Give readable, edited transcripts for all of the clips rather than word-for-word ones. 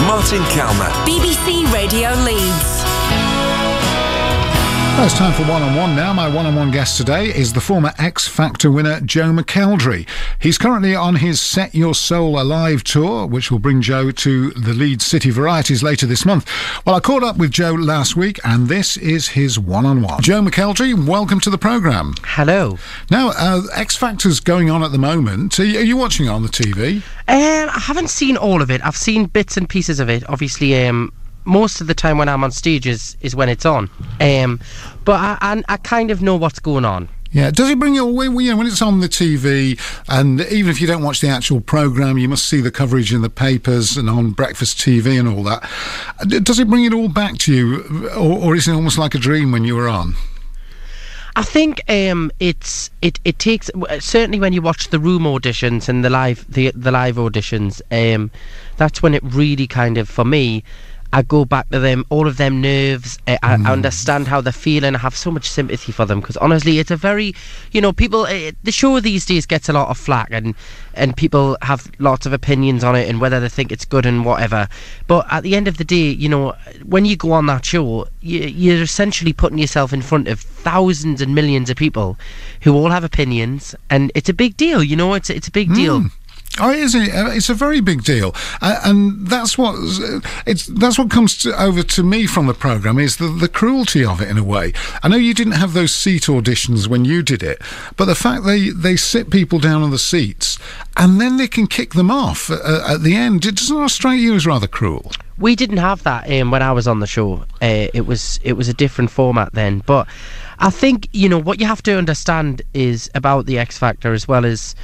Martin Calmer. BBC Radio Leeds. Well, it's time for one-on-one now. My one-on-one guest today is the former X Factor winner, Joe McElderry. He's currently on his Set Your Soul Alive tour, which will bring Joe to the Leeds City Varieties later this month. Well, I caught up with Joe last week, and this is his one-on-one. Joe McElderry, welcome to the programme. Hello. Now, X Factor's going on at the moment. Are you watching it on the TV? I haven't seen all of it. I've seen bits and pieces of it. Obviously, most of the time when I'm on stage is when it's on. But I kind of know what's going on. Yeah, does it bring you away, when it's on the TV, and even if you don't watch the actual programme, you must see the coverage in the papers and on breakfast TV and all that. Does it bring it all back to you, or is it almost like a dream when you were on? I think it takes, certainly when you watch the room auditions and the live auditions, that's when it really kind of, for me, I go back to them, all of them nerves. I understand how they're feeling. I have so much sympathy for them because honestly, it's a very, people. The show these days gets a lot of flack, and people have lots of opinions on it and whether they think it's good and whatever. But at the end of the day, when you go on that show, you're essentially putting yourself in front of thousands and millions of people who all have opinions, and it's a big deal. It's a big deal. Oh, isn't it? It's a very big deal, and that's what comes over to me from the programme is the cruelty of it in a way. I know you didn't have those seat auditions when you did it, but the fact they sit people down on the seats and then they can kick them off at the end, doesn't that strike you as rather cruel? We didn't have that when I was on the show. It was a different format then, but I think what you have to understand is about the X Factor as well as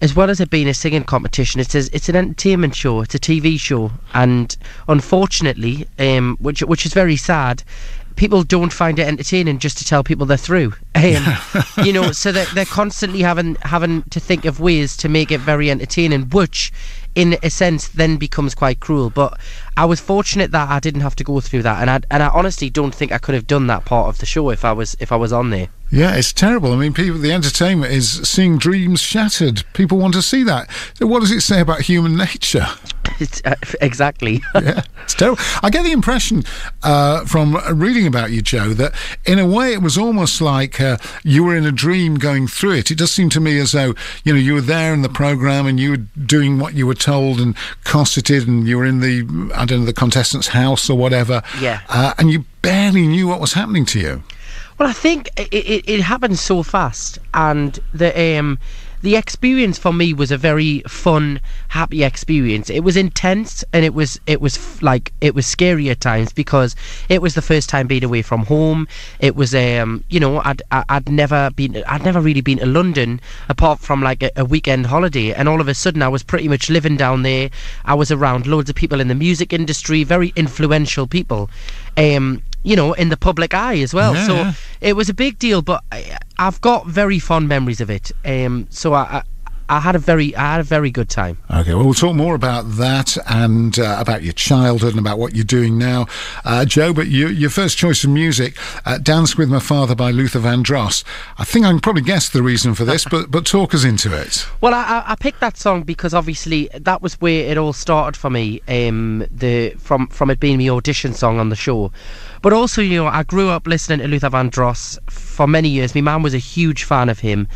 it being a singing competition, it's an entertainment show, it's a TV show, and unfortunately, which is very sad, people don't find it entertaining just to tell people they're through. So they're constantly having to think of ways to make it very entertaining, which in a sense then becomes quite cruel. But I was fortunate that I didn't have to go through that, and I honestly don't think I could have done that part of the show if I was on there. Yeah, it's terrible. I mean, the entertainment is seeing dreams shattered. People want to see that. So what does it say about human nature? It's, exactly. Yeah, it's terrible. I get the impression from reading about you, Joe, that in a way it was almost like you were in a dream going through it. It does seem to me as though, you were there in the programme and you were doing what you were told and cosseted, and you were in the contestant's house or whatever. Yeah. And you barely knew what was happening to you. Well, I think it happened so fast, and the experience for me was a very fun, happy experience. It was intense, and it was scary at times because it was the first time being away from home. It was I'd never really been to London apart from like a weekend holiday, and all of a sudden I was pretty much living down there. I was around loads of people in the music industry, very influential people. In the public eye as well. Yeah, so it was a big deal, but I've got very fond memories of it. So I had a very good time. Okay, well, we'll talk more about that and about your childhood and about what you're doing now, Joe. But your first choice of music, "Dance with My Father" by Luther Vandross. I think I can probably guess the reason for this, but talk us into it. Well, I picked that song because obviously that was where it all started for me. From it being my audition song on the show. But also, I grew up listening to Luther Vandross for many years. My mum was a huge fan of him.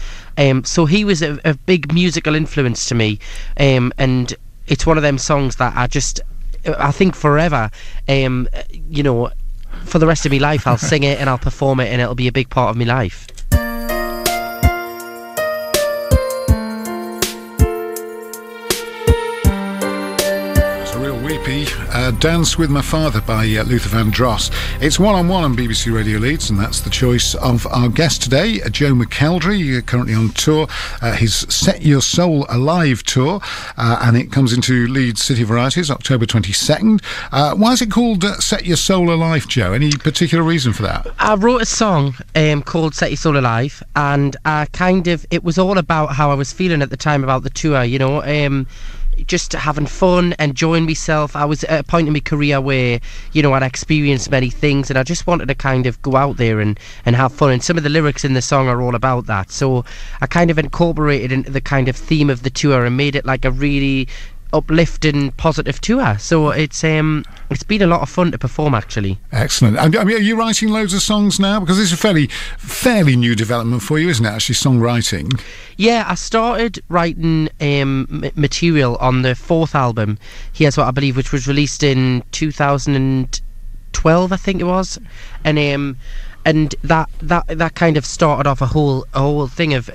So he was a big musical influence to me. And it's one of them songs that I think forever, for the rest of my life, I'll sing it and I'll perform it and it'll be a big part of my life. "Dance with My Father" by Luther Vandross. It's one-on-one on BBC Radio Leeds, and that's the choice of our guest today, Joe McElderry, currently on tour, his Set Your Soul Alive tour, and it comes into Leeds City Varieties October 22nd. Why is it called Set Your Soul Alive, Joe? Any particular reason for that? I wrote a song called Set Your Soul Alive, and it was all about how I was feeling at the time about the tour, just having fun, enjoying myself. I was at a point in my career where, I'd experienced many things and I just wanted to kind of go out there and have fun. And some of the lyrics in the song are all about that. So I kind of incorporated into the kind of theme of the tour and made it like a really uplifting, positive tour. So it's been a lot of fun to perform, actually. Excellent. I mean, are you writing loads of songs now? Because this is a fairly new development for you, isn't it? Actually, songwriting. Yeah, I started writing material on the 4th album. Here's What I Believe, which was released in 2012, I think it was, and that kind of started off a whole thing of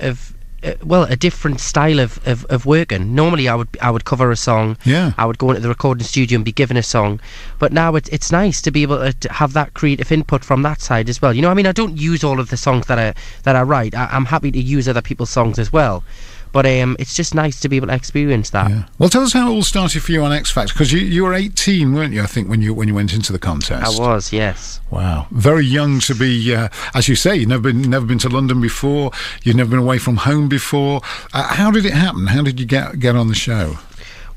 a different style of working. Normally I would cover a song. Yeah. I would go into the recording studio and be given a song. But now it's nice to be able to have that creative input from that side as well. You know, I mean, I don't use all of the songs that I write. I'm happy to use other people's songs as well. But it's just nice to be able to experience that. Yeah. Well, tell us how it all started for you on X Factor, because you were 18, weren't you? I think when you went into the contest. I was, yes. Wow, very young to be. As you say, you've never been to London before. You've never been away from home before. How did it happen? How did you get on the show?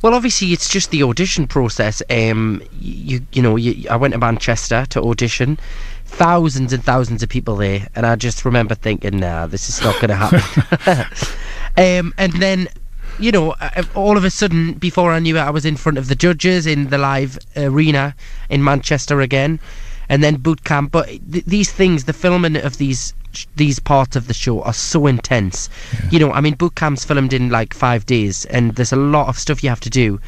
Well, obviously, it's just the audition process. I went to Manchester to audition. Thousands and thousands of people there, and I just remember thinking, nah, this is not going to happen. And then, you know, all of a sudden, before I knew it, I was in front of the judges in the live arena in Manchester again, and then boot camp. But these things, the filming of these parts of the show are so intense. Yeah. You know, I mean, boot camp's filmed in like 5 days, and there's a lot of stuff you have to do.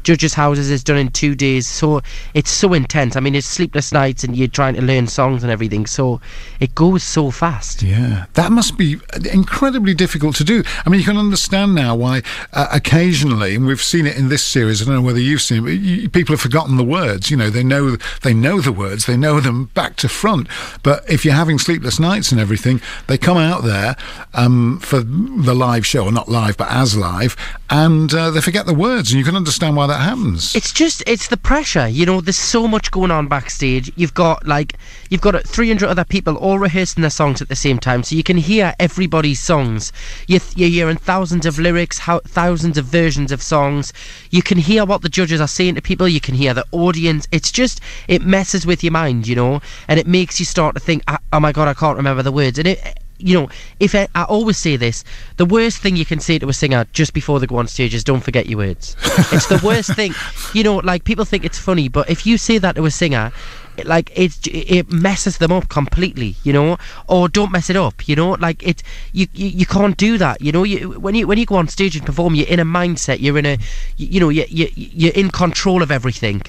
Judges' houses is done in 2 days, so it's so intense. I mean, it's sleepless nights and you're trying to learn songs and everything, so it goes so fast. Yeah, that must be incredibly difficult to do. I mean, you can understand now why occasionally, and we've seen it in this series, I don't know whether you've seen it, but people have forgotten the words. You know, they know the words, they know them back to front, but if you're having sleepless nights and everything, they come out there for the live show, or not live, but as live, and they forget the words, and you can understand why that happens. It's the pressure, you know. There's so much going on backstage. You've got 300 other people all rehearsing their songs at the same time, so you can hear everybody's songs. You're hearing thousands of lyrics, thousands of versions of songs. You can hear what the judges are saying to people. You can hear the audience. It messes with your mind, you know, and it makes you start to think, oh my god, I can't remember the words. And you know, I always say this, the worst thing you can say to a singer just before they go on stage is don't forget your words. It's the worst thing. You know, like, people think it's funny, but if you say that to a singer, it messes them up completely, you know. Or don't mess it up, you know. Like, you can't do that, you know. When you go on stage and perform, you're in a mindset, you're in you're in control of everything.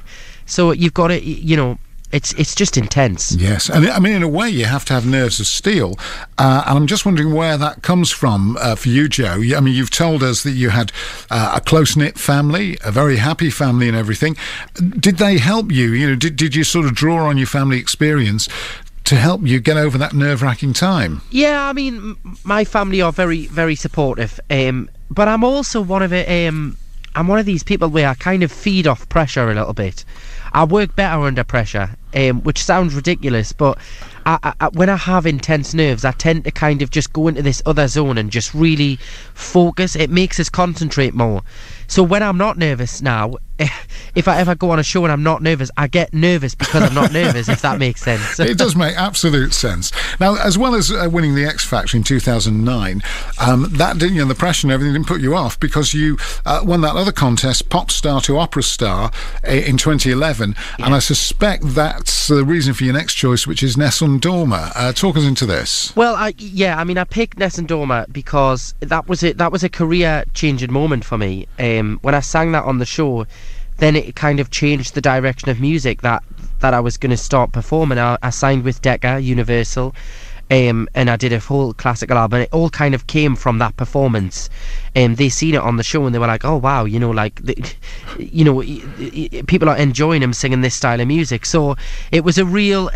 So you've got to, you know, it's just intense. Yes, and I mean, in a way, you have to have nerves of steel. And I'm just wondering where that comes from for you, Joe. I mean, you've told us that you had a close-knit family, a very happy family and everything. Did they help you? You know, did you sort of draw on your family experience to help you get over that nerve-wracking time? Yeah, I mean, my family are very, very supportive. But I'm also one of these people where I kind of feed off pressure a little bit. I work better under pressure, which sounds ridiculous, but when I have intense nerves, I tend to kind of just go into this other zone and just really focus. It makes us concentrate more. So when I'm not nervous now, if I ever go on a show and I'm not nervous, I get nervous because I'm not nervous, if that makes sense. It does make absolute sense. Now, as well as winning the X Factor in 2009, that didn't, you know, the pressure and everything didn't put you off, because you won that other contest, Pop Star to Opera Star, in 2011, yeah. And I suspect that's the reason for your next choice, which is Nessun Dorma. Talk us into this. Well, I picked Nessun Dorma because that was a career-changing moment for me. When I sang that on the show, then it kind of changed the direction of music that I was going to start performing. I signed with Decca, Universal, and I did a whole classical album. It all kind of came from that performance. They seen it on the show and they were like, oh wow, you know, like, people are enjoying him singing this style of music. So it was a real...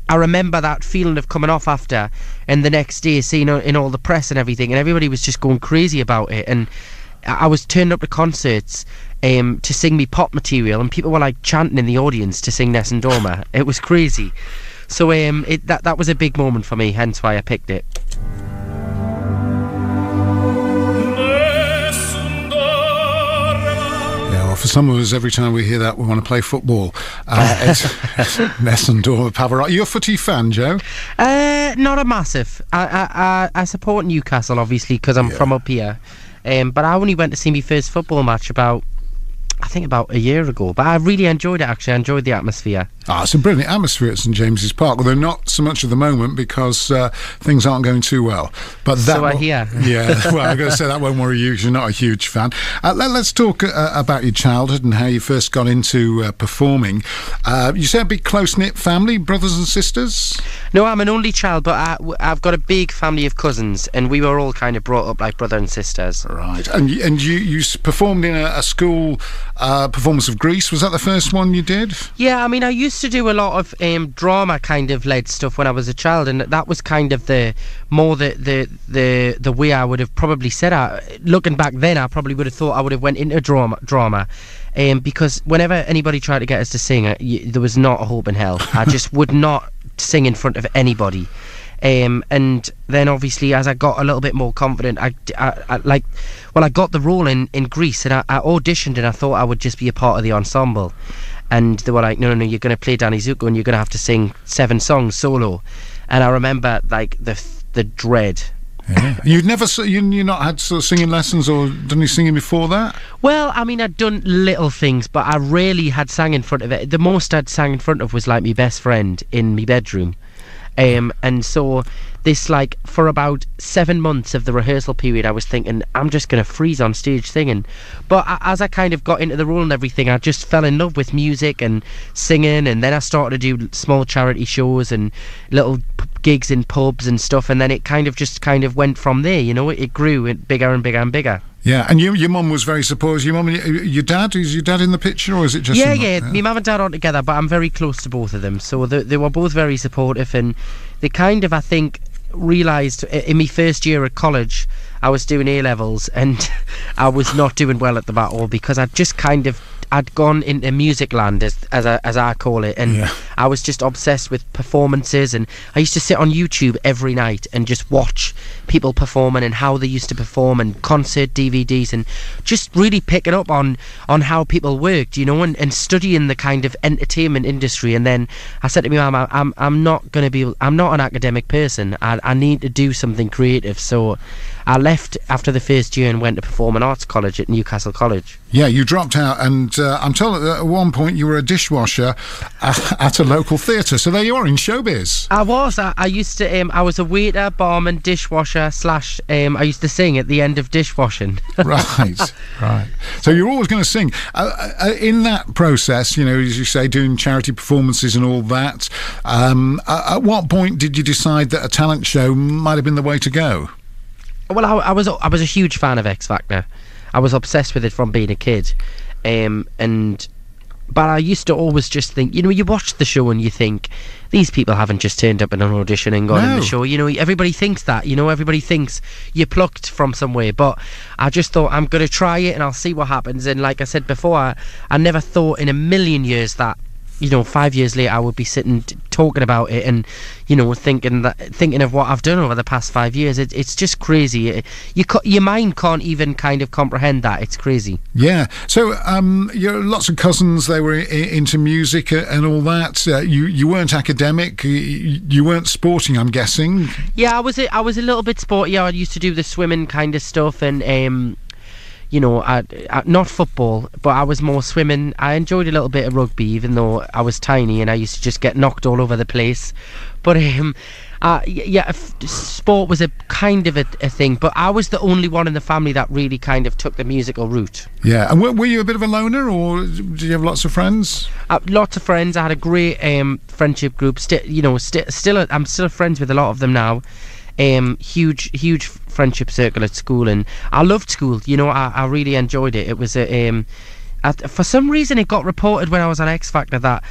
I remember that feeling of coming off after, and the next day seeing it in all the press and everything, and everybody was just going crazy about it. And I was turning up to concerts to sing me pop material, and people were like chanting in the audience to sing Nessun Dorma. It was crazy. So that was a big moment for me, hence why I picked it. For some of us, every time we hear that, we want to play football. It's Nessun Dorma Pavarotti. Are you a footy fan, Joe? Not a massive. I support Newcastle, obviously, because I'm from up here. But I only went to see my first football match about I think about a year ago. But I really enjoyed it, actually. I enjoyed the atmosphere. It's a brilliant atmosphere at St James's Park, although not so much at the moment because things aren't going too well. But that so I hear. Yeah, well, I've got to say that won't worry you because you're not a huge fan. Let's talk about your childhood and how you first got into performing. You said a big close-knit family, brothers and sisters? No, I'm an only child, but I've got a big family of cousins, and we were all kind of brought up like brother and sisters. Right, and you performed in a school performance of Grease. Was that the first one you did? Yeah, I mean, I used to do a lot of drama kind of led stuff when I was a child, and that was kind of the way I would have probably said it. Looking back then, I probably would have thought I would have went into drama. Because whenever anybody tried to get us to sing, there was not a hope in hell. I just would not sing in front of anybody. And then obviously as I got a little bit more confident, I got the role in Grease, and I auditioned, and I thought I would just be a part of the ensemble. And they were like, no, you're going to play Danny Zuko, and you're going to have to sing 7 songs solo. And I remember like the dread. Yeah. You'd not had sort of singing lessons or done any singing before that? Well, I mean, I'd done little things, but I rarely had sang in front of it. The most I'd sang in front of was like my best friend in my bedroom. And so this, like, for about 7 months of the rehearsal period, I was thinking, I'm just going to freeze on stage singing. But as I kind of got into the role and everything, I just fell in love with music and singing, and then I started to do small charity shows and little gigs in pubs and stuff, and then it kind of went from there, you know. It grew bigger and bigger and bigger. Yeah, and your mum was very supportive. Your mum and your dad, is your dad in the picture, or is it just... Yeah, my mum and dad aren't together, but I'm very close to both of them, so they were both very supportive, and they kind of, I think, realised in my first year at college, I was doing A-levels, and I was not doing well at them at all, because I'd gone into music land, as I call it, and I was just obsessed with performances, and I used to sit on YouTube every night and just watch people performing and how they used to perform, and concert DVDs, and just really picking up on how people worked, you know, and studying the kind of entertainment industry. And then I said to my mum, I'm not an academic person. I need to do something creative. So I left after the first year and went to Performing Arts College at Newcastle College. Yeah, you dropped out, and I'm told that at one point you were a dishwasher at a local theatre. So there you are in showbiz. I was. I used to. I was a waiter, barman, dishwasher / I used to sing at the end of dishwashing. Right. So you're always going to sing. In that process, you know, as you say, doing charity performances and all that. At what point did you decide that a talent show might have been the way to go? Well, I was a huge fan of X Factor. I was obsessed with it from being a kid, but I used to always just think, you know, you watch the show and you think, these people haven't just turned up in an audition and gone in the show. You know, everybody thinks that. You know, everybody thinks you're plucked from somewhere. But I just thought, I'm going to try it and I'll see what happens. And like I said before, I never thought in a million years that, you know, 5 years later I would be sitting talking about it and, you know, thinking of what I've done over the past 5 years. It's just crazy. Your mind can't even kind of comprehend that. It's crazy. Yeah. So your lots of cousins, they were into music and all that. You weren't academic. You weren't sporting, I'm guessing. Yeah, I was a little bit sporty. I used to do the swimming kind of stuff, and you know, not football, but I was more swimming. I enjoyed a little bit of rugby, even though I was tiny and I used to just get knocked all over the place. But sport was a kind of a thing. But I was the only one in the family that really kind of took the musical route. Yeah, and were you a bit of a loner, or did you have lots of friends? Lots of friends. I had a great friendship group. I'm still friends with a lot of them now. Huge friendship circle at school, and I loved school. You know, I really enjoyed it. It was for some reason it got reported when I was on X Factor that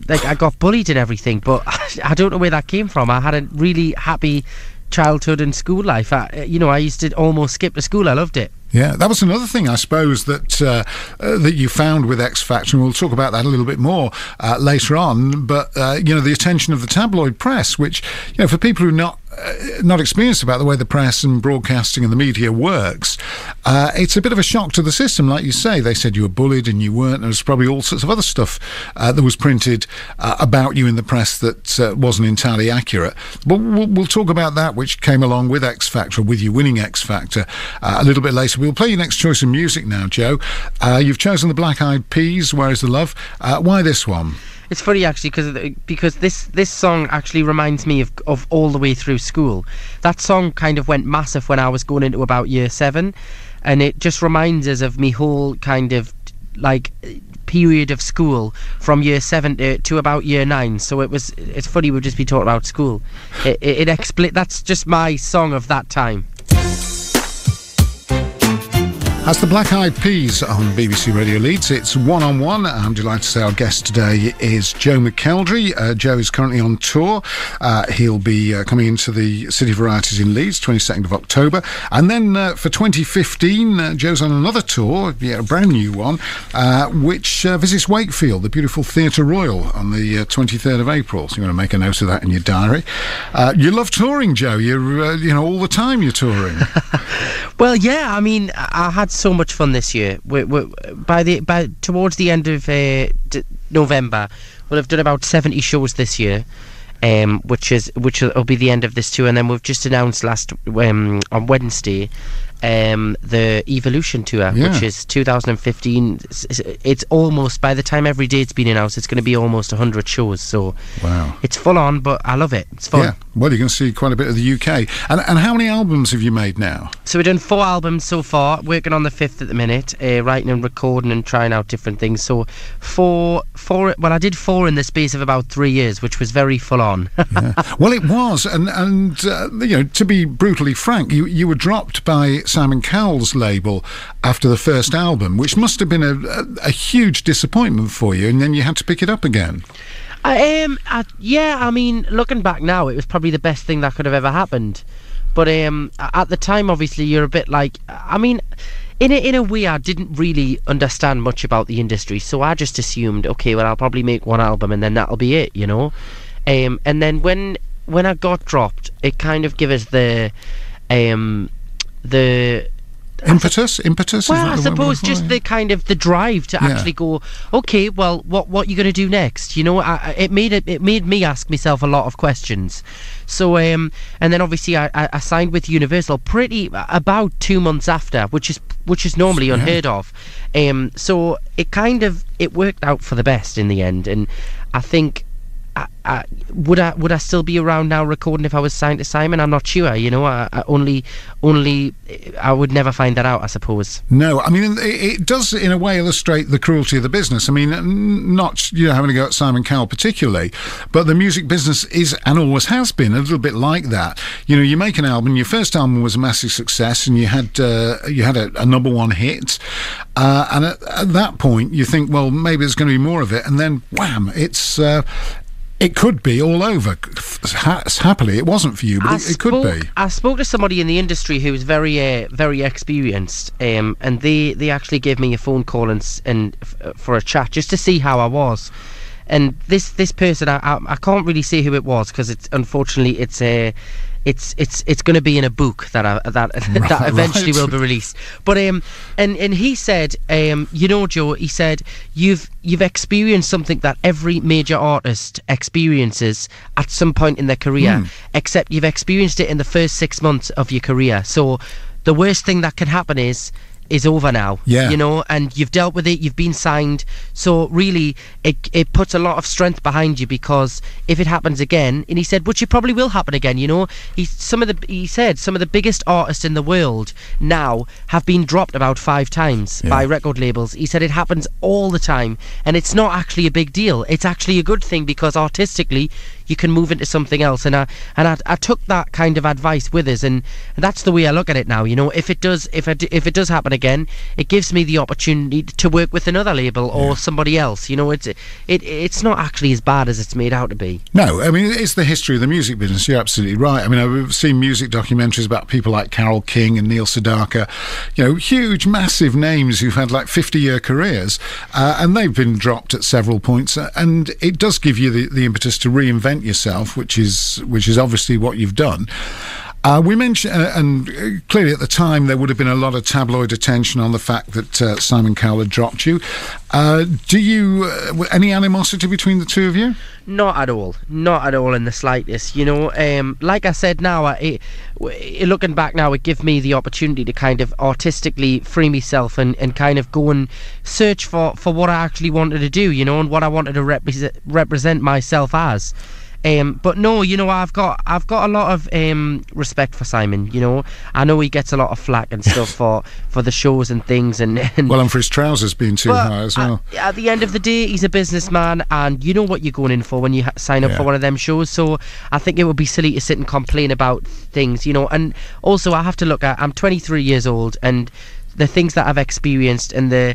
like I got bullied and everything, but I don't know where that came from. I had a really happy childhood and school life. I used to almost skip to school. I loved it. Yeah, that was another thing, I suppose, that you found with X Factor, and we'll talk about that a little bit more later on. But the attention of the tabloid press, which, you know, for people who are not not experienced about the way the press and broadcasting and the media works, it's a bit of a shock to the system. Like you say, they said you were bullied and you weren't. There was probably all sorts of other stuff that was printed about you in the press that wasn't entirely accurate. But we'll talk about that, which came along with X Factor, with you winning X Factor, a little bit later. We'll play your next choice of music now, Joe. You've chosen the Black Eyed Peas, Where Is the Love? Why this one? It's funny actually because this song actually reminds me of all the way through school. That song kind of went massive when I was going into about year 7, and it just reminds us of me whole kind of like period of school from year 7 to about year 9. So it's funny we'll just be talking about school. That's just my song of that time. That's the Black Eyed Peas on BBC Radio Leeds. It's One on One. I'm delighted to say our guest today is Joe McElderry. Joe is currently on tour. He'll be coming into the City Varieties in Leeds, 22nd of October. And then for 2015, Joe's on another tour, a brand new one, which visits Wakefield, the beautiful Theatre Royal, on the 23rd of April. So you want to make a note of that in your diary. You love touring, Joe. You're, all the time you're touring. Well, yeah. I mean, I had so much fun this year. Towards the end of November, we'll have done about 70 shows this year, which will be the end of this tour. And then we've just announced on Wednesday the Evolution tour, which is 2015. It's almost, by the time every date's been announced, it's going to be almost 100 shows. So wow, it's full on, but I love it. It's fun. Yeah, well, you're going to see quite a bit of the UK. And how many albums have you made now? So we've done 4 albums so far, working on the 5th at the minute, writing and recording and trying out different things. So I did 4 in the space of about 3 years, which was very full on. Yeah. Well, it was, and to be brutally frank, you were dropped by Simon Cowell's label after the first album, which must have been a huge disappointment for you, and then you had to pick it up again. I mean, looking back now, it was probably the best thing that could have ever happened. But at the time, obviously, you're a bit like, I mean, in a way, I didn't really understand much about the industry, so I just assumed, okay, well, I'll probably make 1 album and then that'll be it, And then when I got dropped, it kind of gave us the impetus. Well, I suppose just the kind of the drive to actually go, okay, well, what are you going to do next? It made me ask myself a lot of questions. So and then obviously I signed with Universal about 2 months after, which is normally unheard of. So it worked out for the best in the end, and I think. Would I still be around now recording if I was signed to Simon? I'm not sure. I would never find that out, I suppose. No, I mean, it does in a way illustrate the cruelty of the business. I mean, not having to go at Simon Cowell particularly, but the music business is and always has been a little bit like that. You make an album. Your first album was a massive success, and you had a number 1 hit, and at that point you think, well, maybe there's going to be more of it, and then wham, it could be all over. Happily, it wasn't for you, but it could be. I spoke to somebody in the industry who was very, very experienced, and they actually gave me a phone call and for a chat just to see how I was. And this person, I can't really say who it was because unfortunately it's going to be in a book that eventually will be released. But and he said, Joe, he said you've experienced something that every major artist experiences at some point in their career, except you've experienced it in the first 6 months of your career. So the worst thing that can happen is over now, and you've dealt with it, you've been signed, so really it puts a lot of strength behind you, because if it happens again, and he said, which it probably will happen again, he said some of the biggest artists in the world now have been dropped about 5 times by record labels. He said it happens all the time, and it's not actually a big deal. It's actually a good thing, because artistically you can move into something else. And I took that kind of advice with us, and that's the way I look at it now. If it does happen again, it gives me the opportunity to work with another label or somebody else. It's not actually as bad as it's made out to be. No, I mean, it's the history of the music business. You're absolutely right. I mean, I've seen music documentaries about people like Carole King and Neil Sedaka, huge, massive names who've had like 50-year careers, and they've been dropped at several points, and it does give you the impetus to reinvent present yourself, which is obviously what you've done. We mentioned, and clearly at the time there would have been a lot of tabloid attention on the fact that Simon Cowell had dropped you. Do you any animosity between the two of you? Not at all in the slightest. You know, like I said, now looking back now, it gives me the opportunity to kind of artistically free myself and kind of go and search for what I actually wanted to do, you know, and what I wanted to represent myself as. But no, you know, I've got a lot of respect for Simon. You know, I know he gets a lot of flack and stuff for the shows and things, and for his trousers being too high as well. At the end of the day, he's a businessman, and you know what you're going in for when you sign up for one of them shows. So I think it would be silly to sit and complain about things, you know. And also, I have to look at, I'm 23 years old, and the things that I've experienced and the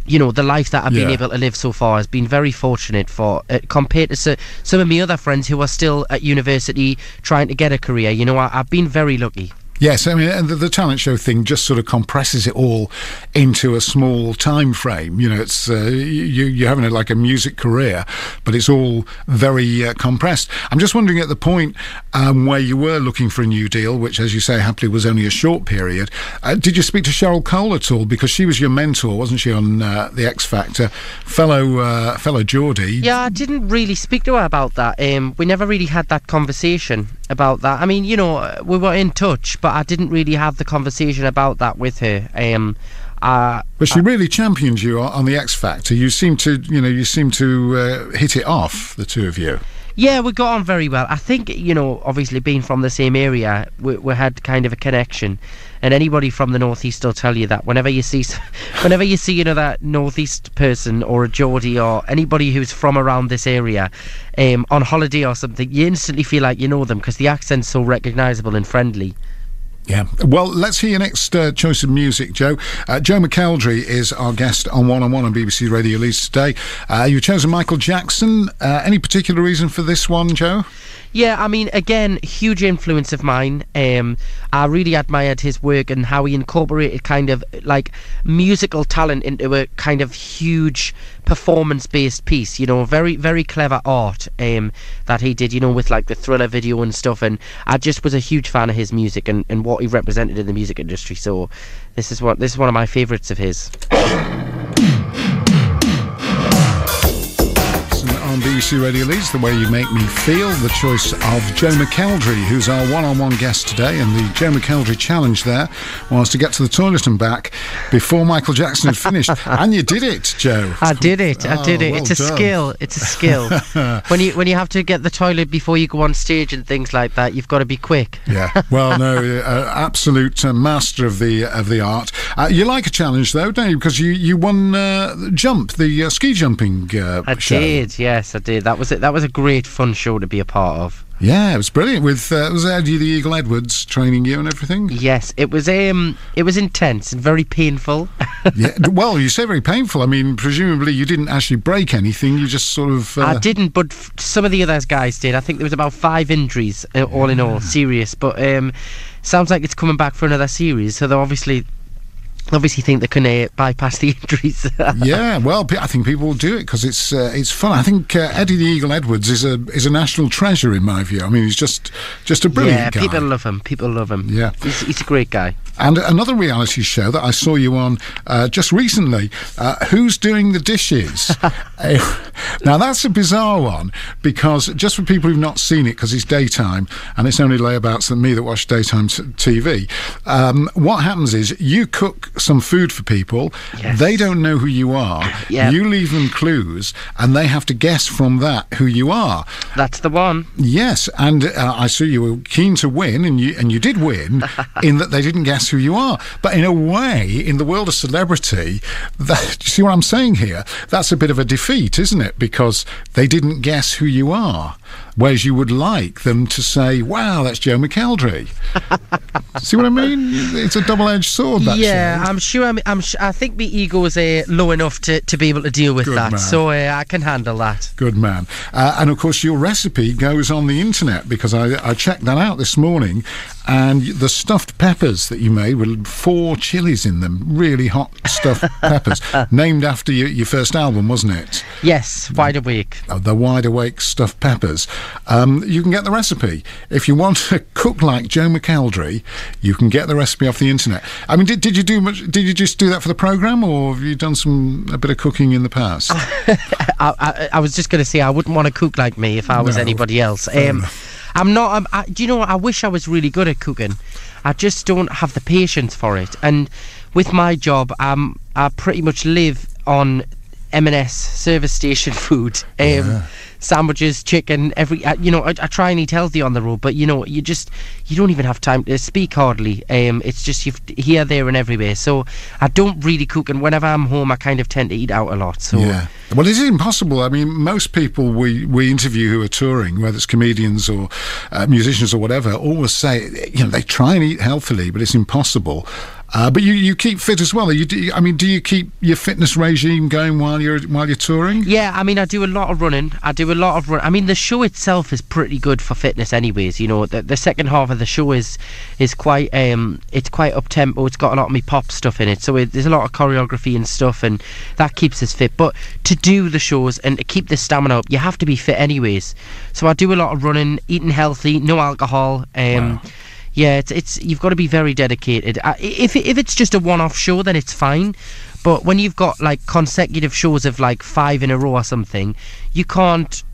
you know, the life that I've been able to live so far has been very fortunate for compared to some of my other friends who are still at university trying to get a career. You know, I've been very lucky. Yes, I mean, and the talent show thing just sort of compresses it all into a small time frame. You know, it's you're having like a music career, but it's all very compressed. I'm just wondering, at the point where you were looking for a new deal, which, as you say, happily was only a short period, did you speak to Cheryl Cole at all? Because she was your mentor, wasn't she, on the X Factor? Fellow Geordie. Yeah, I didn't really speak to her about that. We never really had that conversation about that. I mean, you know, we were in touch, but I didn't really have the conversation about that with her. But she really championed you on the X Factor. You seem to hit it off, the two of you. Yeah, we got on very well. I think, you know, obviously being from the same area, we had kind of a connection. And anybody from the northeast will tell you that whenever you see, you know, that northeast person or a Geordie or anybody who's from around this area, on holiday or something, you instantly feel like you know them because the accent's so recognisable and friendly. Yeah. Well, let's hear your next choice of music, Joe. Joe McElderry is our guest on One on One on BBC Radio Leeds today. You've chosen Michael Jackson. Any particular reason for this one, Joe? Yeah, I mean, again, huge influence of mine. I really admired his work and how he incorporated kind of like musical talent into a kind of huge performance-based piece, you know, very, very clever art that he did, you know, with like the Thriller video and stuff. And I just was a huge fan of his music and what he represented in the music industry. So this is one of my favourites of his. On BBC Radio Leeds, The Way You Make Me Feel, the choice of Joe McElderry, who's our one-on-one guest today. And the Joe McElderry challenge there was to get to the toilet and back before Michael Jackson had finished. And you did it, Joe. I did it. Well it's a done. skill. It's a skill. when you have to get the toilet before you go on stage and things like that, you've got to be quick. Yeah. Well, no, absolute master of the art. You like a challenge though, don't you? Because you won the ski jumping show. I did. Yes, I did. That was it. That was a great fun show to be a part of. Yeah, it was brilliant. With was Eddie the Eagle Edwards training you and everything? Yes, it was intense and very painful. Yeah, well, you say very painful. I mean, presumably you didn't actually break anything. You just sort of. I didn't, but some of the other guys did. I think there was about 5 injuries, all in all, serious. But sounds like it's coming back for another series. So they're obviously think they can bypass the injuries. Yeah, well, I think people will do it because it's fun. I think Eddie the Eagle Edwards is a national treasure in my view. I mean, he's just a brilliant guy. Yeah, people love him. Yeah, he's a great guy. And another reality show that I saw you on just recently, Who's Doing the Dishes? Now, that's a bizarre one because just for people who've not seen it, because it's daytime and it's only layabouts than me that watch daytime TV, what happens is you cook some food for people, yes. They don't know who you are, yep. You leave them clues and they have to guess from that who you are. That's the one. Yes, and I saw you were keen to win and you did win in that they didn't guess who you are. But in a way, in the world of celebrity, you see what I'm saying here? That's a bit of a defeat, isn't it? Because they didn't guess who you are. Whereas you would like them to say, wow, that's Joe McElderry. See what I mean? It's a double-edged sword, that yeah, sword. I think my ego is low enough to be able to deal with Good that. Man. So I can handle that. Good man. And of course, your recipe goes on the internet because I checked that out this morning. and the stuffed peppers that you made with 4 chilies in them, really hot stuffed peppers, named after your first album, wasn't it? Yes, Wide Awake. The Wide Awake stuffed peppers. You can get the recipe. If you want to cook like Joe McElderry, you can get the recipe off the internet. I mean, did you do much? Did you just do that for the programme, or have you done a bit of cooking in the past? I was just going to say I wouldn't want to cook like me if I was anybody else. I'm not. Do you know what? I wish I was really good at cooking. I just don't have the patience for it. And with my job, I pretty much live on M&S service station food. Sandwiches, chicken, I try and eat healthy on the road, but you don't even have time to speak hardly. It's just here, there and everywhere. So I don't really cook, and whenever I'm home I kind of tend to eat out a lot. So yeah. Well, it is impossible. I mean, most people we interview who are touring, whether it's comedians or musicians or whatever, always say, they try and eat healthily, but it's impossible. But you keep fit as well. Do you keep your fitness regime going while you're touring? Yeah, I mean, I do a lot of running. I mean, the show itself is pretty good for fitness, anyways. The second half of the show is quite it's quite up tempo. It's got a lot of me pop stuff in it, so there's a lot of choreography and stuff, and that keeps us fit. But to do the shows and to keep the stamina up, you have to be fit, anyways. So I do a lot of running, eating healthy, no alcohol. Wow. Yeah, it's you've got to be very dedicated. If it's just a one-off show, then it's fine. But when you've got like consecutive shows of like 5 in a row or something, you can't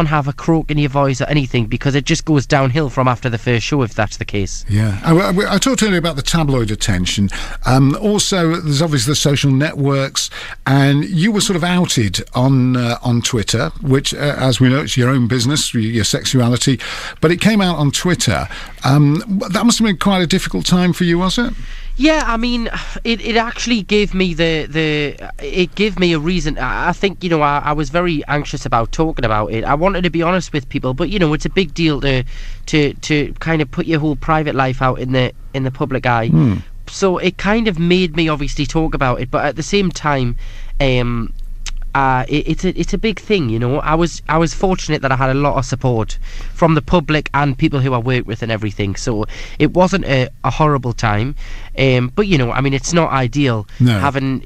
have a croak in your voice or anything, because it just goes downhill from after the first show, if that's the case. Yeah. I talked earlier about the tabloid attention. Also, there's obviously the social networks, and you were sort of outed on Twitter, which, as we know, it's your own business, your sexuality, but it came out on Twitter. That must have been quite a difficult time for you, was it? Yeah, I mean, it actually gave me it gave me a reason. I think, I was very anxious about talking about it. I wanted to be honest with people, but it's a big deal to kind of put your whole private life out in the public eye. So it kind of made me obviously talk about it, but at the same time, it's a big thing. I was fortunate that I had a lot of support from the public and people who I work with and everything, so it wasn't a horrible time. But I mean, it's not ideal having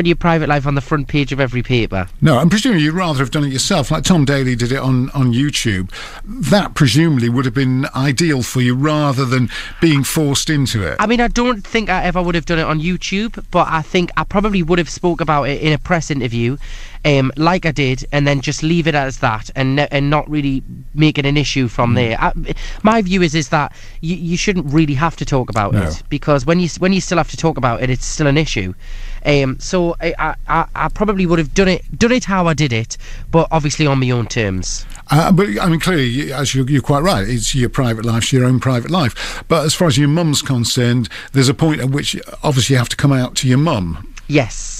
your private life on the front page of every paper. No, I'm presuming you'd rather have done it yourself, like Tom Daly did it on YouTube. That presumably would have been ideal for you, rather than being forced into it. I mean, I don't think I ever would have done it on YouTube, but I think I probably would have spoke about it in a press interview, like I did, and then just leave it as that, and not really make it an issue from there. My view is that you shouldn't really have to talk about it, because when you still have to talk about it, it's still an issue. So I probably would have done it how I did it, but obviously on my own terms. But I mean, clearly, as you're quite right, it's your private life, it's your own private life. But as far as your mum's concerned, there's a point at which obviously you have to come out to your mum. Yes.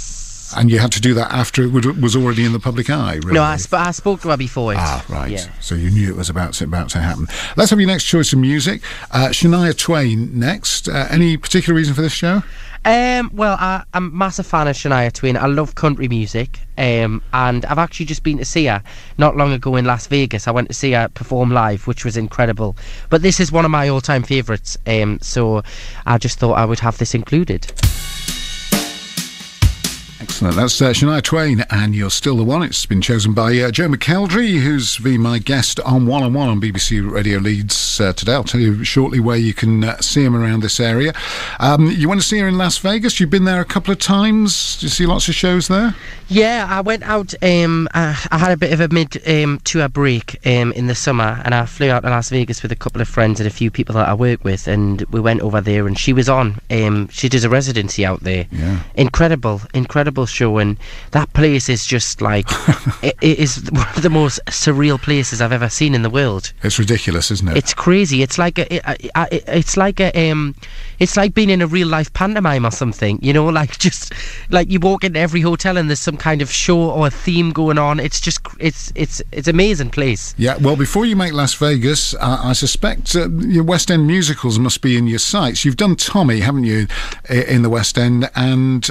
And you had to do that after it was already in the public eye, really? No, I spoke to her before it. Ah, right. Yeah. So you knew it was about to happen. Let's have your next choice of music. Shania Twain next. Any particular reason for this show? Well, I'm a massive fan of Shania Twain. I love country music, and I've actually just been to see her not long ago in Las Vegas. I went to see her perform live, which was incredible. But this is one of my all-time favourites, so I just thought I would have this included. Excellent. That's Shania Twain, and You're Still the One. It's been chosen by Joe McElderry, who's been my guest on One on One on BBC Radio Leeds today. I'll tell you shortly where you can see him around this area. You went to see her in Las Vegas. You've been there a couple of times. Did you see lots of shows there? Yeah, I went out. I had a bit of a mid-tour break in the summer, and I flew out to Las Vegas with a couple of friends and a few people that I work with, and we went over there, and she was on. She did a residency out there. Yeah. Incredible show, and that place is just like it is one of the most surreal places I've ever seen in the world. It's ridiculous, isn't it? It's crazy. It's like it's like being in a real life pantomime or something, just like you walk into every hotel and there's some kind of show or a theme going on. It's just it's amazing place. Yeah, well, before you make Las Vegas, I suspect your West End musicals must be in your sights. You've done Tommy, haven't you, in the West End, and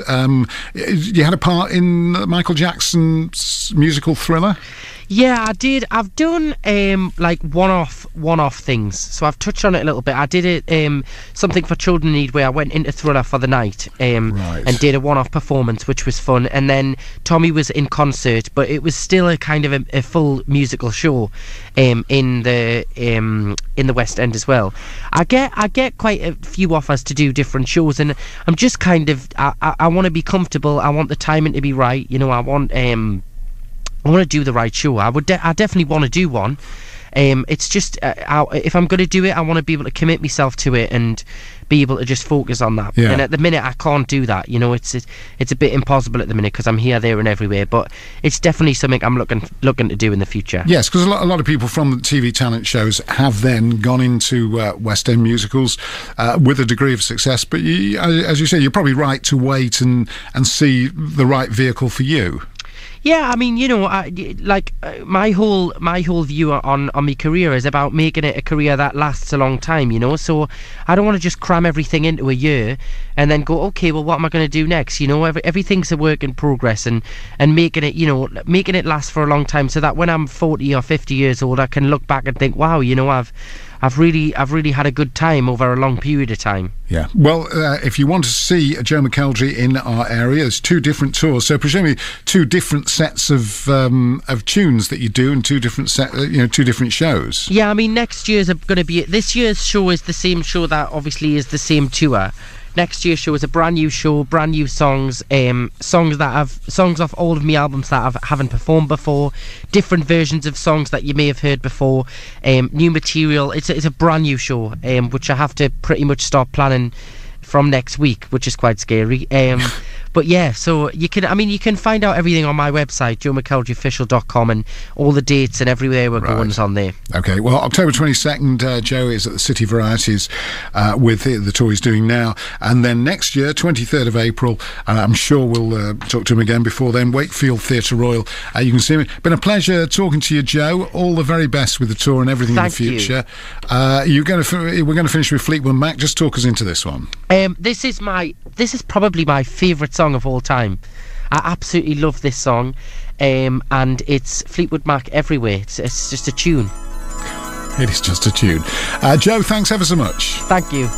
you had a part in Michael Jackson's musical Thriller? Yeah, I did. I've done like one-off things. So I've touched on it a little bit. I did it something for Children in Need where I went into Thriller for the night and did a one-off performance, which was fun. And then Tommy was in concert, but it was still a kind of a full musical show in the West End as well. I get quite a few offers to do different shows, and I'm just kind of I want to be comfortable. I want the timing to be right. You know, I want to do the right show. I definitely want to do one. It's just if I'm going to do it, I want to be able to commit myself to it and be able to just focus on that. Yeah. And at the minute, I can't do that. You know, it's a bit impossible at the minute because I'm here, there, and everywhere. But it's definitely something I'm looking to do in the future. Yes, because a lot of people from the TV talent shows have then gone into West End musicals with a degree of success. But as you say, you're probably right to wait and see the right vehicle for you. Yeah, I mean, you know, my whole view on my career is about making it a career that lasts a long time, you know. So I don't want to just cram everything into a year and then go, okay, well, what am I going to do next? You know, everything's a work in progress, and making it last for a long time, so that when I'm 40 or 50 years old, I can look back and think, wow, you know, I've really had a good time over a long period of time. Yeah. Well, if you want to see Joe McElderry in our area, there's 2 different tours. So presumably 2 different sets of tunes that you do, and 2 different 2 different shows. Yeah, I mean, next year's going to be this year's show is the same show that obviously is the same tour. Next year's show is a brand new show, brand new songs, songs off all of my albums that I haven't performed before, different versions of songs that you may have heard before, new material. It's a brand new show, which I have to pretty much start planning from next week, which is quite scary. But yeah, so you can find out everything on my website, joemckelderofficial.com, and all the dates and everywhere we're going is on there. Okay, well, October 22nd, Joe is at the City Varieties with the tour he's doing now. And then next year, 23rd of April, I'm sure we'll talk to him again before then, Wakefield Theatre Royal. You can see him. Been a pleasure talking to you, Joe. All the very best with the tour and everything in the future. We're going to finish with Fleetwood Mac. Just talk us into this one. This is probably my favourite song of all time. I absolutely love this song, and it's Fleetwood Mac Everywhere. It's just a tune. It is just a tune. Joe, thanks ever so much. Thank you.